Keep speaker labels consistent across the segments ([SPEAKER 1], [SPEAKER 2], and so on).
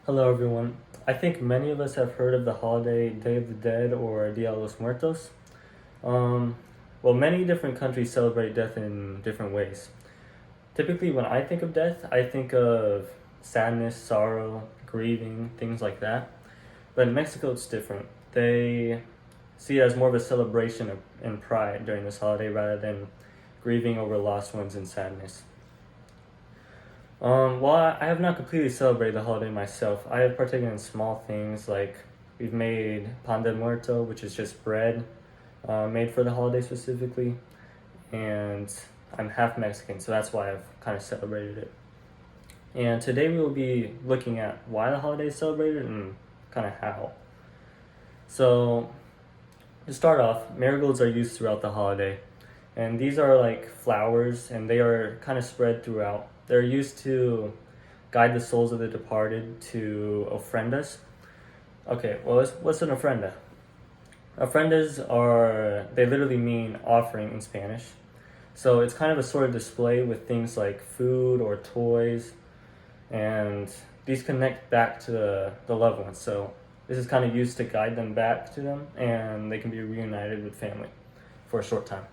[SPEAKER 1] Hello, everyone. I think many of us have heard of the holiday Day of the Dead or Dia de los Muertos. Um, well, many different countries celebrate death in different ways. Typically, when I think of death, I think of sadness, sorrow, grieving, things like that. But in Mexico, it's different. They see it as more of a celebration and pride during this holiday rather than grieving over lost ones and sadness. While I have not completely celebrated the holiday myself, I have partaken in small things like we've made pan de muerto, which is just bread made for the holiday specifically, and I'm half Mexican, so that's why I've kind of celebrated it. And today we will be looking at why the holiday is celebrated and kind of how. So, to start off, marigolds are used throughout the holiday, and these are like flowers, and they are kind of spread throughout. They're used to guide the souls of the departed to ofrendas. Okay, well, what's an ofrenda? Ofrendas are, they literally mean offering in Spanish. So it's kind of a sort of display with things like food or toys, and these connect back to the loved ones. So this is kind of used to guide them back to them, and they can be reunited with family for a short time.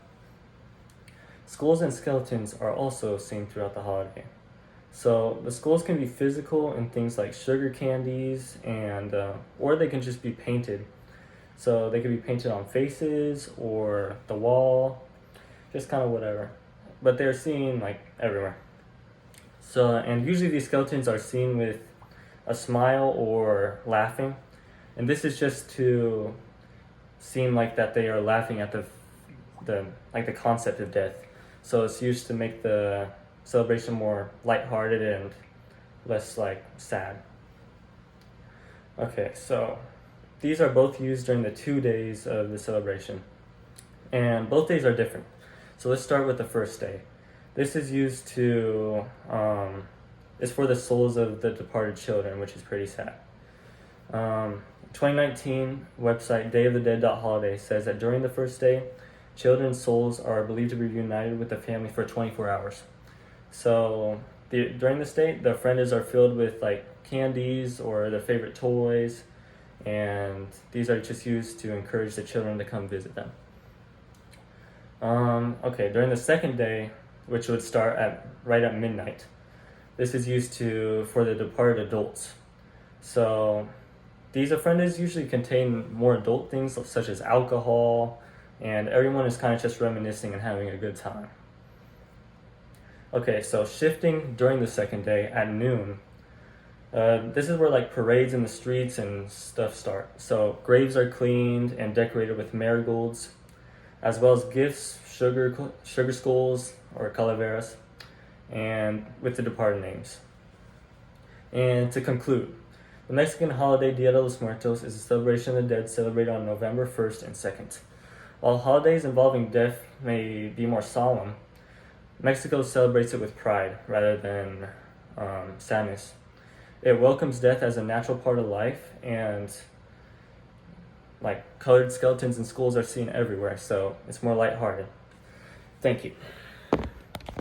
[SPEAKER 1] Skulls and skeletons are also seen throughout the holiday. So the skulls can be physical in things like sugar candies, and or they can just be painted. So they can be painted on faces or the wall, just kind of whatever. But they're seen like everywhere. So and usually these skeletons are seen with a smile or laughing, and this is just to seem like that they are laughing at the concept of death. So it's used to make the celebration more lighthearted and less like sad. Okay, so these are both used during the 2 days of the celebration, and both days are different. So let's start with the first day. This is used to is for the souls of the departed children, which is pretty sad. 2019 website dayofthedead.holiday says that during the first day, children's souls are believed to be reunited with the family for 24 hours. So during this day, the ofrendas are filled with like candies or their favorite toys, and these are just used to encourage the children to come visit them. Okay, during the second day, which would start right at midnight, this is used for the departed adults. So these ofrendas usually contain more adult things such as alcohol, and everyone is kind of just reminiscing and having a good time. Okay, so shifting during the second day at noon, this is where like parades in the streets and stuff start. So graves are cleaned and decorated with marigolds, as well as gifts, sugar skulls or calaveras, and with the departed names. And to conclude, the Mexican holiday Dia de los Muertos is a celebration of the dead celebrated on November 1st and 2nd. While holidays involving death may be more solemn, Mexico celebrates it with pride rather than sadness. It welcomes death as a natural part of life, and like colored skeletons and skulls are seen everywhere, so it's more lighthearted. Thank you.